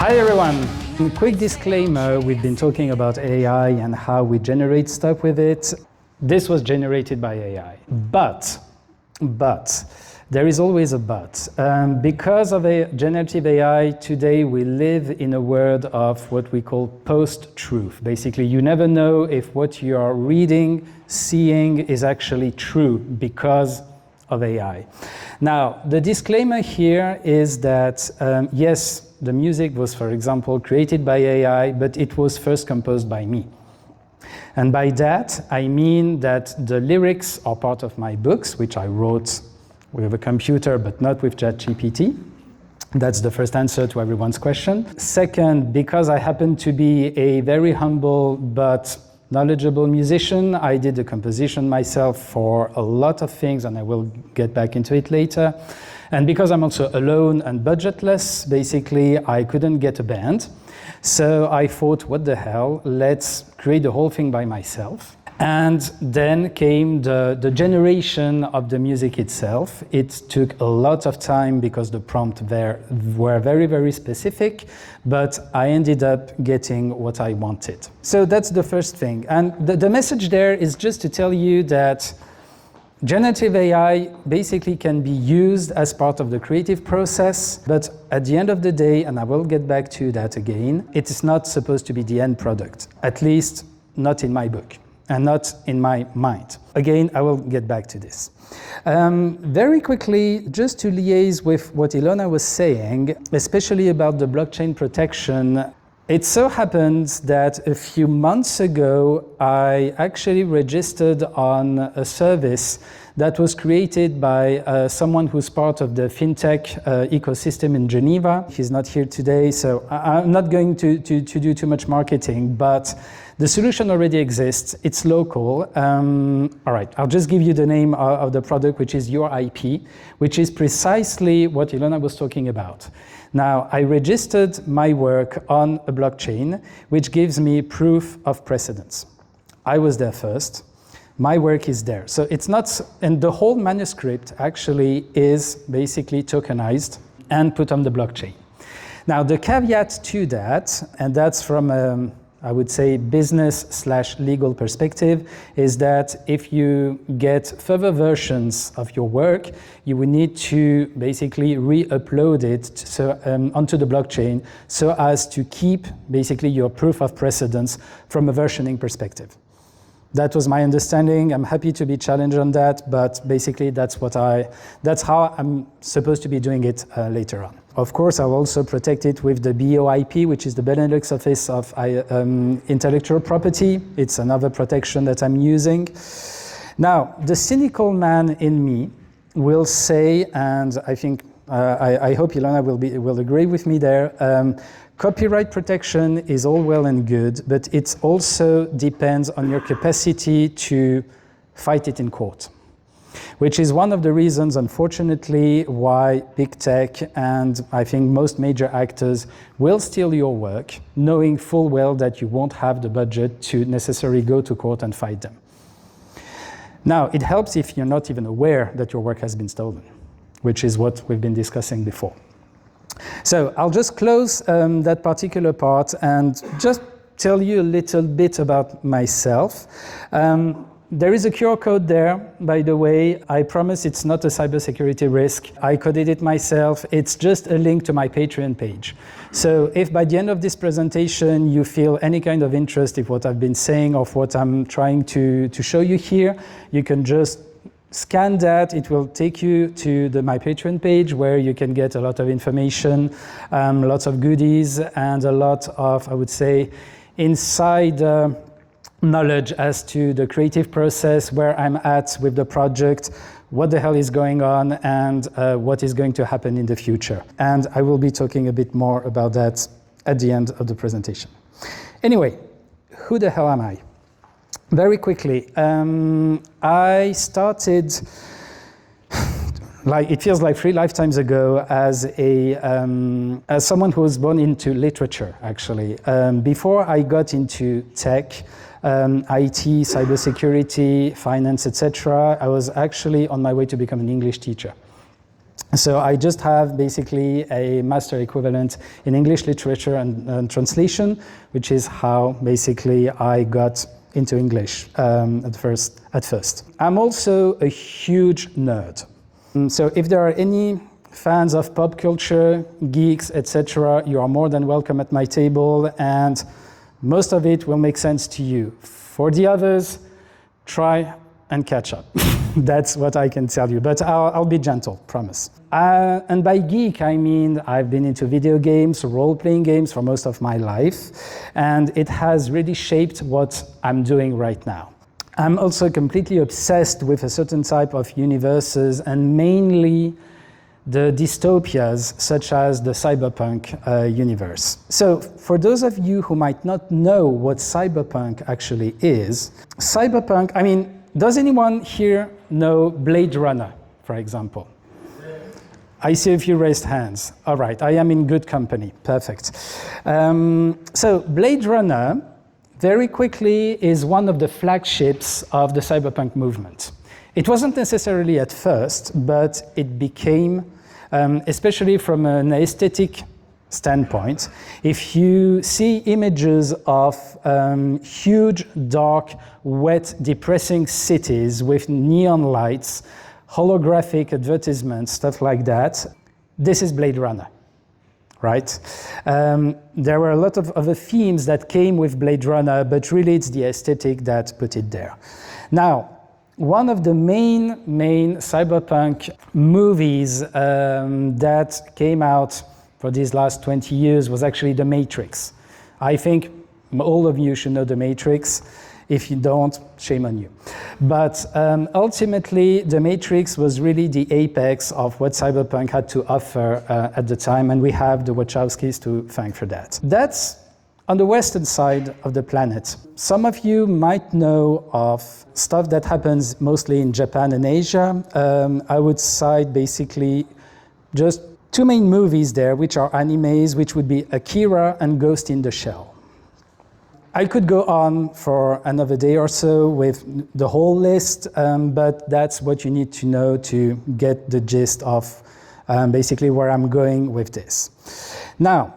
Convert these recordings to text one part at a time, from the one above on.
Hi everyone! Quick disclaimer, we've been talking about AI and how we generate stuff with it. This was generated by AI. But, there is always a but. Because of generative AI, today we live in a world of what we call post-truth. Basically, you never know if what you are reading, seeing is actually true because of AI. Now, the disclaimer here is that, yes, the music was, for example, created by AI, but it was first composed by me. And by that, I mean that the lyrics are part of my books, which I wrote with a computer, but not with ChatGPT. That's the first answer to everyone's question. Second, because I happen to be a very humble but knowledgeable musician, I did the composition myself for a lot of things, and I will get back into it later. And because I'm also alone and budgetless, basically, I couldn't get a band. So I thought, what the hell, let's create the whole thing by myself. And then came the generation of the music itself. It took a lot of time because the prompts were very, very specific, but I ended up getting what I wanted. So that's the first thing. And the message there is just to tell you that generative AI basically can be used as part of the creative process, but at the end of the day, and I will get back to that again, it is not supposed to be the end product, at least not in my book and not in my mind. Again, I will get back to this. Very quickly, just to liaise with what Ilona was saying, especially about the blockchain protection, it so happens that a few months ago, I actually registered on a service that was created by someone who's part of the fintech ecosystem in Geneva. He's not here today, so I'm not going to do too much marketing, but the solution already exists. It's local. All right, I'll just give you the name of the product, which is Your IP, which is precisely what Ilona was talking about. Now, I registered my work on a blockchain, which gives me proof of precedence. I was there first. My work is there. So it's not, and the whole manuscript actually is basically tokenized and put on the blockchain. Now, the caveat to that, and that's from I would say business/legal perspective, is that if you get further versions of your work, you will need to basically re-upload it onto the blockchain so as to keep basically your proof of precedence from a versioning perspective. That was my understanding. I'm happy to be challenged on that, but basically that's how I'm supposed to be doing it later on. Of course, I'll also protect it with the BOIP, which is the Benelux Office of Intellectual Property. It's another protection that I'm using. Now, the cynical man in me will say, and I think I hope Ilona will agree with me there, copyright protection is all well and good, but it also depends on your capacity to fight it in court, which is one of the reasons, unfortunately, why big tech and I think most major actors will steal your work, knowing full well that you won't have the budget to necessarily go to court and fight them. Now, it helps if you're not even aware that your work has been stolen, which is what we've been discussing before. So I'll just close that particular part and just tell you a little bit about myself. There is a QR code there, by the way. I promise it's not a cybersecurity risk. I coded it myself. It's just a link to my Patreon page. So if by the end of this presentation you feel any kind of interest in what I've been saying or what I'm trying to show you here, you can just scan that. It will take you to my Patreon page where you can get a lot of information, lots of goodies, and a lot of, I would say, inside knowledge as to the creative process, where I'm at with the project, what the hell is going on, and what is going to happen in the future. And I will be talking a bit more about that at the end of the presentation. Anyway, who the hell am I? Very quickly, I started, it feels like 3 lifetimes ago, as someone who was born into literature, actually. Before I got into tech, IT, cybersecurity, finance, etc., I was actually on my way to become an English teacher. So I just have basically a master equivalent in English literature and translation, which is how basically I got into English at first. I'm also a huge nerd. So if there are any fans of pop culture, geeks, etc., you are more than welcome at my table, and most of it will make sense to you. For the others, try and catch up. That's what I can tell you, but I'll be gentle, promise. And by geek, I mean I've been into video games, role-playing games for most of my life, and it has really shaped what I'm doing right now. I'm also completely obsessed with a certain type of universes, and mainly the dystopias, such as the cyberpunk universe. So, for those of you who might not know what cyberpunk actually is, cyberpunk, I mean, does anyone here know Blade Runner, for example? I see a few raised hands. All right, I am in good company. Perfect. So Blade Runner, very quickly, is one of the flagships of the cyberpunk movement. It wasn't necessarily at first, but it became, especially from an aesthetic standpoint. If you see images of huge, dark, wet, depressing cities with neon lights, holographic advertisements, stuff like that, this is Blade Runner, right? There were a lot of other themes that came with Blade Runner, but really it's the aesthetic that put it there. Now, one of the main cyberpunk movies that came out for these last 20 years was actually The Matrix. I think all of you should know The Matrix. If you don't, shame on you. But ultimately, The Matrix was really the apex of what cyberpunk had to offer at the time, and we have the Wachowskis to thank for that. That's on the western side of the planet. Some of you might know of stuff that happens mostly in Japan and Asia. I would cite basically just two main movies there, which are animes, which would be Akira and Ghost in the Shell. I could go on for another day or so with the whole list, but that's what you need to know to get the gist of basically where I'm going with this. Now,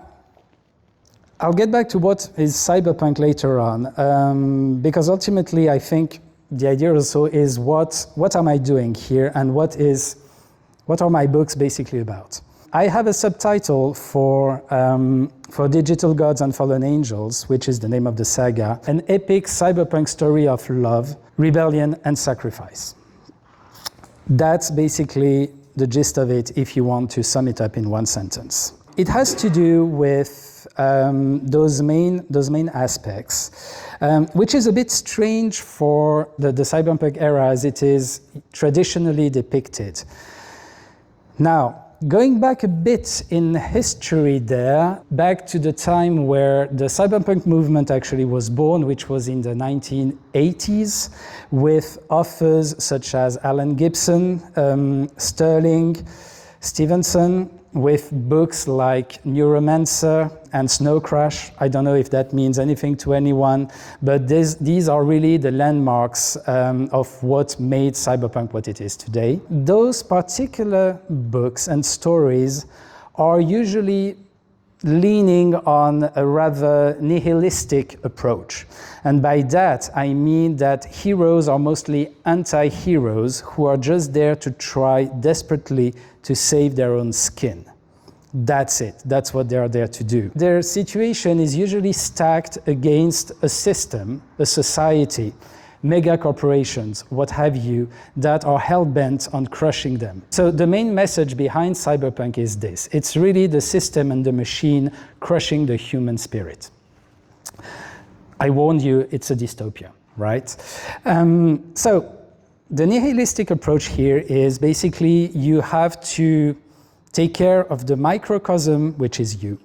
I'll get back to what is cyberpunk later on, because ultimately I think the idea also is what am I doing here, and what are my books basically about. I have a subtitle for Digital Gods and Fallen Angels, which is the name of the saga, an epic cyberpunk story of love, rebellion, and sacrifice. That's basically the gist of it if you want to sum it up in one sentence. It has to do with those main aspects, which is a bit strange for the cyberpunk era as it is traditionally depicted. Now, going back a bit in history there, back to the time where the cyberpunk movement actually was born, which was in the 1980s, with authors such as Alan Gibson, Sterling, Stevenson, with books like Neuromancer and Snow Crash. I don't know if that means anything to anyone, but these are really the landmarks of what made cyberpunk what it is today. Those particular books and stories are usually leaning on a rather nihilistic approach. And by that, I mean that heroes are mostly anti-heroes who are just there to try desperately to save their own skin. That's it. That's what they are there to do. Their situation is usually stacked against a system, a society, mega corporations, what have you, that are hell-bent on crushing them. So the main message behind cyberpunk is this. It's really the system and the machine crushing the human spirit. I warned you, it's a dystopia, right? So the nihilistic approach here is basically you have to take care of the microcosm, which is you,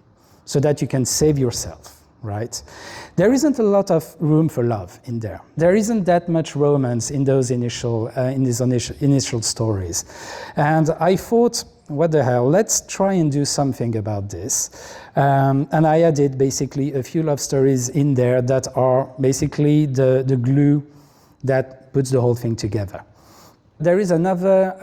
so that you can save yourself, right? There isn't a lot of room for love in there. There isn't that much romance in these initial stories. And I thought, what the hell, let's try and do something about this. And I added basically a few love stories in there that are basically the glue that puts the whole thing together. There is another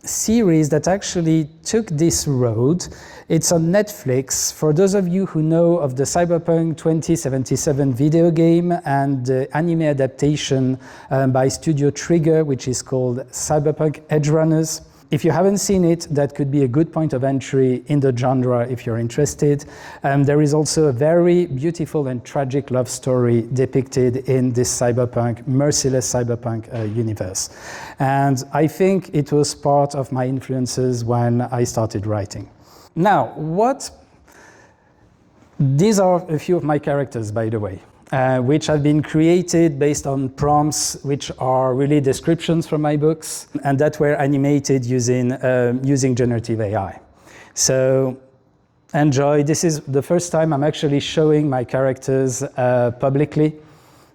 series that actually took this road. It's on Netflix. For those of you who know of the Cyberpunk 2077 video game and the anime adaptation by Studio Trigger, which is called Cyberpunk Edgerunners. If you haven't seen it, that could be a good point of entry in the genre if you're interested. There is also a very beautiful and tragic love story depicted in this merciless cyberpunk universe. And I think it was part of my influences when I started writing. Now, these are a few of my characters, by the way. Which have been created based on prompts which are really descriptions from my books and that were animated using generative AI. So enjoy. This is the first time I'm actually showing my characters publicly.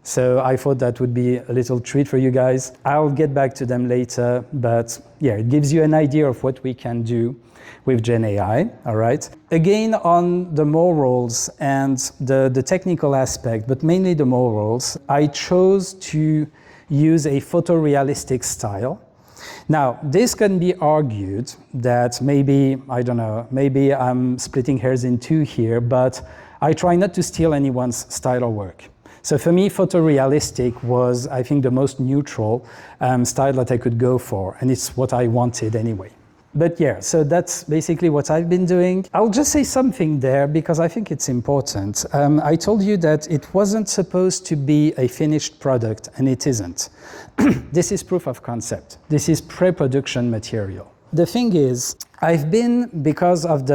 So I thought that would be a little treat for you guys. I'll get back to them later, but yeah, it gives you an idea of what we can do with Gen AI, all right? Again, on the morals and the technical aspect, but mainly the morals, I chose to use a photorealistic style. Now, this can be argued that maybe, I don't know, maybe I'm splitting hairs in two here, but I try not to steal anyone's style or work. So for me, photorealistic was, I think, the most neutral style that I could go for, and it's what I wanted anyway. But yeah, so that's basically what I've been doing. I'll just say something there because I think it's important. I told you that it wasn't supposed to be a finished product, and it isn't. This is proof of concept. This is pre-production material. The thing is, I've been, because of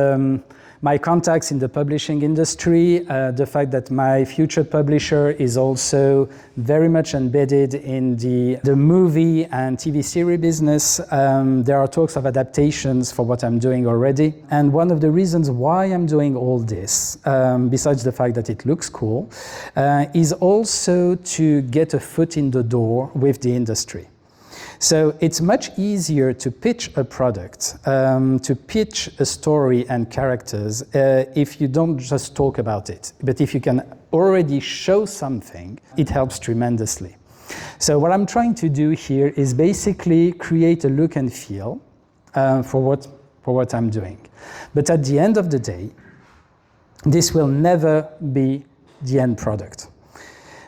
my contacts in the publishing industry, the fact that my future publisher is also very much embedded in the movie and TV series business. There are talks of adaptations for what I'm doing already. And one of the reasons why I'm doing all this, besides the fact that it looks cool, is also to get a foot in the door with the industry. So it's much easier to pitch a product, to pitch a story and characters if you don't just talk about it. But if you can already show something, it helps tremendously. So what I'm trying to do here is basically create a look and feel for what I'm doing. But at the end of the day, this will never be the end product.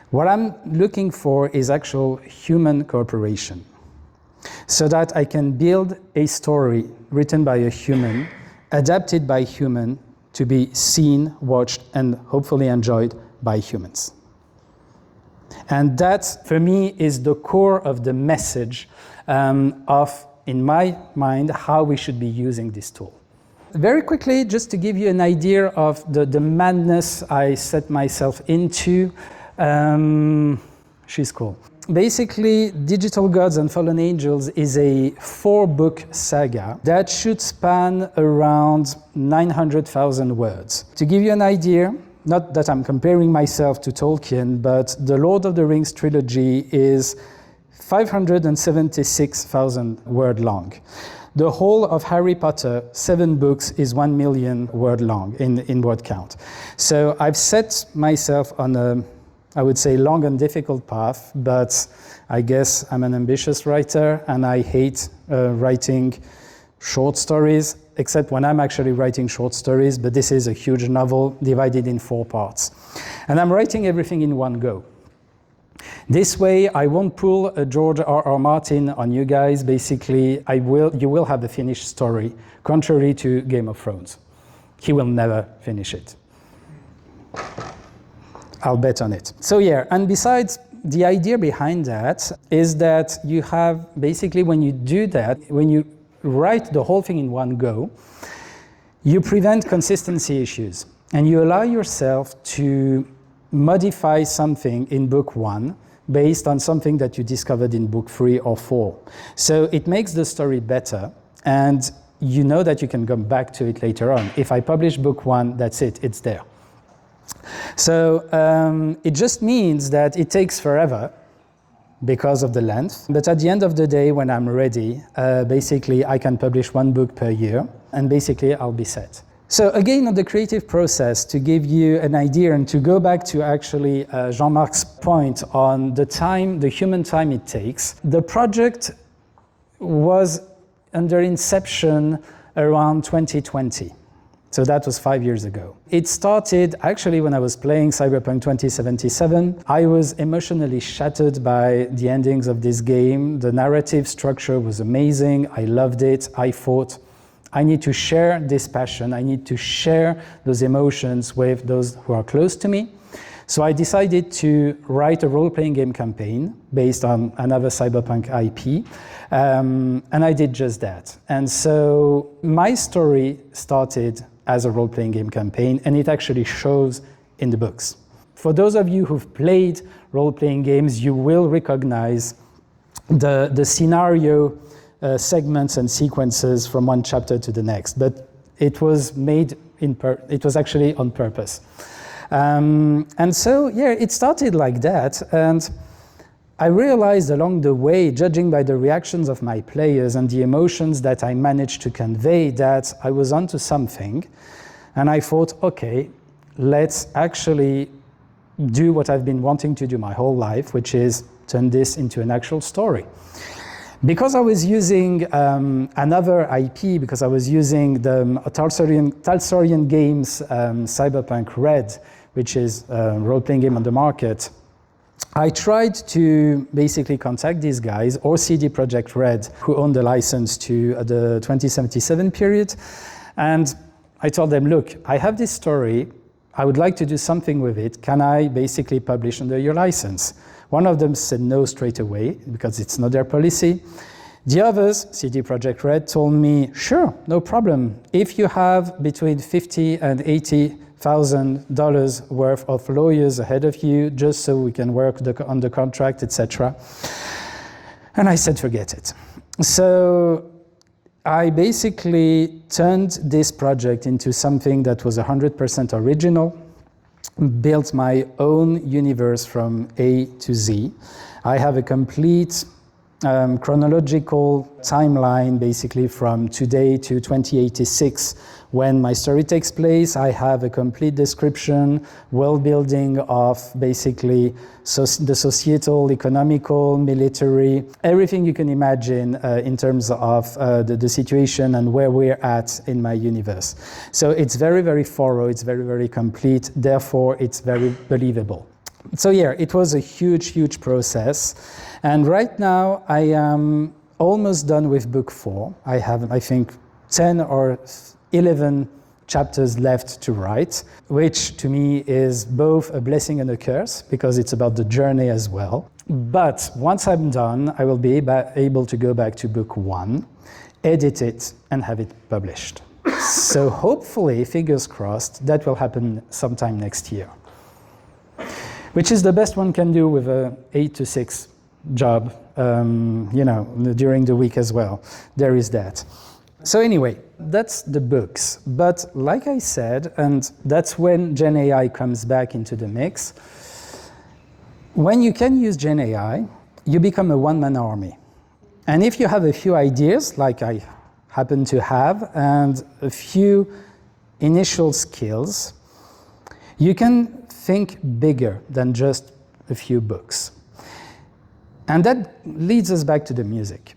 What I'm looking for is actual human cooperation, so that I can build a story written by a human, adapted by human, to be seen, watched, and hopefully enjoyed by humans. And that, for me, is the core of the message of, in my mind, how we should be using this tool. Very quickly, just to give you an idea of the madness I set myself into, she's cool. Basically, Digital Gods and Fallen Angels is a 4-book saga that should span around 900,000 words. To give you an idea, not that I'm comparing myself to Tolkien, but the Lord of the Rings trilogy is 576,000 word long. The whole of Harry Potter, 7 books, is 1 million word long in word count. So I've set myself on a, I would say, long and difficult path, but I guess I'm an ambitious writer and I hate writing short stories, except when I'm actually writing short stories, but this is a huge novel divided in 4 parts. And I'm writing everything in one go. This way, I won't pull a George R.R. Martin on you guys. Basically, you will have a finished story, contrary to Game of Thrones. He will never finish it. I'll bet on it. So yeah, and besides, the idea behind that is that you have, basically when you do that, when you write the whole thing in one go, you prevent consistency issues and you allow yourself to modify something in book 1 based on something that you discovered in book 3 or 4. So it makes the story better, and you know that you can come back to it later on. If I publish book 1, that's it, it's there. So it just means that it takes forever because of the length, but at the end of the day, when I'm ready, basically I can publish 1 book per year, and basically I'll be set. So again, on the creative process, to give you an idea and to go back to actually Jean-Marc's point on the time, the human time it takes, the project was under inception around 2020. So that was 5 years ago. It started actually when I was playing Cyberpunk 2077. I was emotionally shattered by the endings of this game. The narrative structure was amazing. I loved it. I thought, I need to share this passion. I need to share those emotions with those who are close to me. So I decided to write a role-playing game campaign based on another Cyberpunk IP, and I did just that. And so my story started as a role-playing game campaign, and it actually shows in the books. For those of you who've played role-playing games, you will recognize the scenario segments and sequences from one chapter to the next, but it was made it was actually on purpose. And so, yeah, it started like that, and I realized along the way, judging by the reactions of my players and the emotions that I managed to convey, that I was onto something. And I thought, okay, let's actually do what I've been wanting to do my whole life, which is turn this into an actual story. Because I was using another IP, because I was using the Talsorian Games Cyberpunk Red, which is a role-playing game on the market, I tried to basically contact these guys, or CD Projekt Red, who owned the license to the 2077 period. And I told them, look, I have this story. I would like to do something with it. Can I basically publish under your license? One of them said no straight away, because it's not their policy. The others, CD Projekt Red, told me, sure, no problem. If you have between $50,000 and $80,000 worth of lawyers ahead of you, just so we can work on the contract, etc. And I said, forget it. So I basically turned this project into something that was 100% original, built my own universe from A to Z. I have a complete chronological timeline, basically from today to 2086, when my story takes place. I have a complete description, world building of basically the societal, economical, military, everything you can imagine in terms of the situation and where we're at in my universe. So it's very, very thorough, it's very, very complete, therefore it's very believable. So yeah, it was a huge, huge process. And right now I am almost done with book 4. I have, I think, 10 or 11 chapters left to write, which to me is both a blessing and a curse, because it's about the journey as well. But once I'm done, I will be able to go back to book 1, edit it, and have it published. So hopefully, fingers crossed, that will happen sometime next year, which is the best one can do with a 8 to 6 job, during the week as well. There is that. So anyway, that's the books. But like I said, and that's when Gen AI comes back into the mix, when you can use Gen AI, you become a one-man army. And if you have a few ideas, like I happen to have, and a few initial skills, you can think bigger than just a few books. And that leads us back to the music.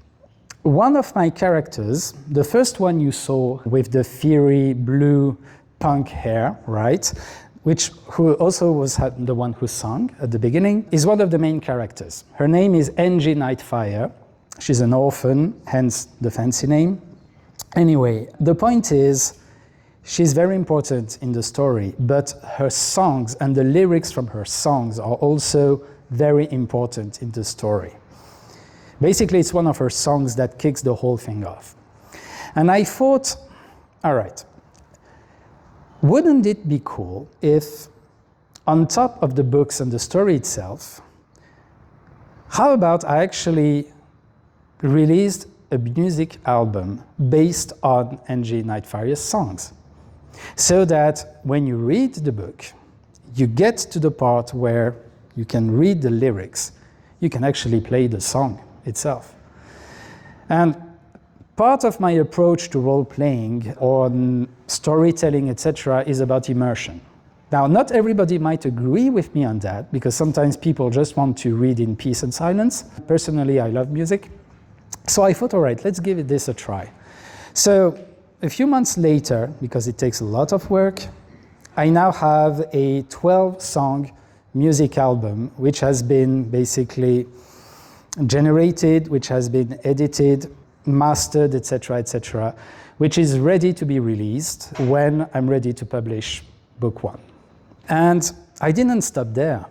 One of my characters, the first one you saw with the fiery blue punk hair, right, who also was the one who sang at the beginning, is one of the main characters. Her name is Angie Nightfire. She's an orphan, hence the fancy name. Anyway, the point is, she's very important in the story, but her songs and the lyrics from her songs are also very important in the story. Basically, it's one of her songs that kicks the whole thing off. And I thought, all right, wouldn't it be cool if, on top of the books and the story itself, how about I actually released a music album based on Angie Nightfire's songs? So that when you read the book, you get to the part where you can read the lyrics, you can actually play the song itself. And part of my approach to role-playing or storytelling, etc., is about immersion. Now, not everybody might agree with me on that, because sometimes people just want to read in peace and silence. Personally, I love music. So I thought, all right, let's give this a try. So a few months later, because it takes a lot of work, I now have a 12-song music album, which has been basically generated, which has been edited, mastered, etc., which is ready to be released when I'm ready to publish book 1. And I didn't stop there,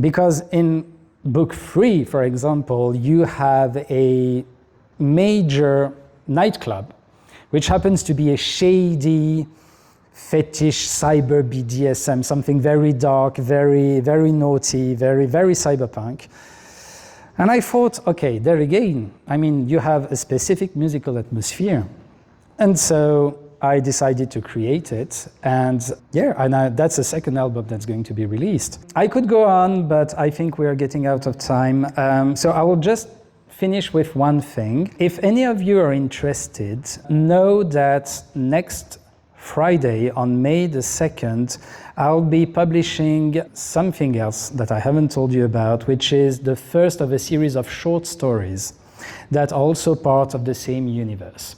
because in book 3, for example, you have a major nightclub, which happens to be a shady, fetish, cyber BDSM, something very dark, very, very naughty, very, very cyberpunk. And I thought, okay, there again, I mean, you have a specific musical atmosphere. And so I decided to create it, and that's the second album that's going to be released. I could go on, but I think we are getting out of time. So I will just finish with one thing. If any of you are interested, know that next Friday, on May the 2nd, I'll be publishing something else that I haven't told you about, which is the first of a series of short stories that are also part of the same universe.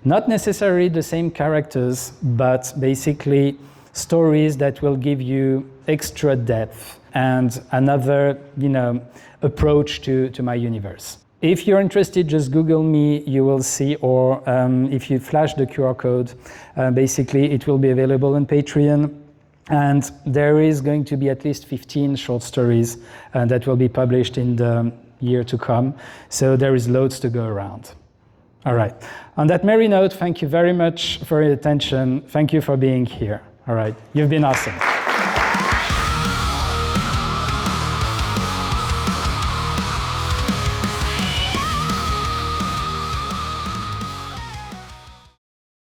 Not necessarily the same characters, but basically stories that will give you extra depth and another, approach to my universe. If you're interested, just Google me, you will see, or if you flash the QR code, basically it will be available on Patreon. And there is going to be at least 15 short stories that will be published in the year to come. So there is loads to go around. All right. On that merry note, thank you very much for your attention. Thank you for being here. All right. You've been awesome.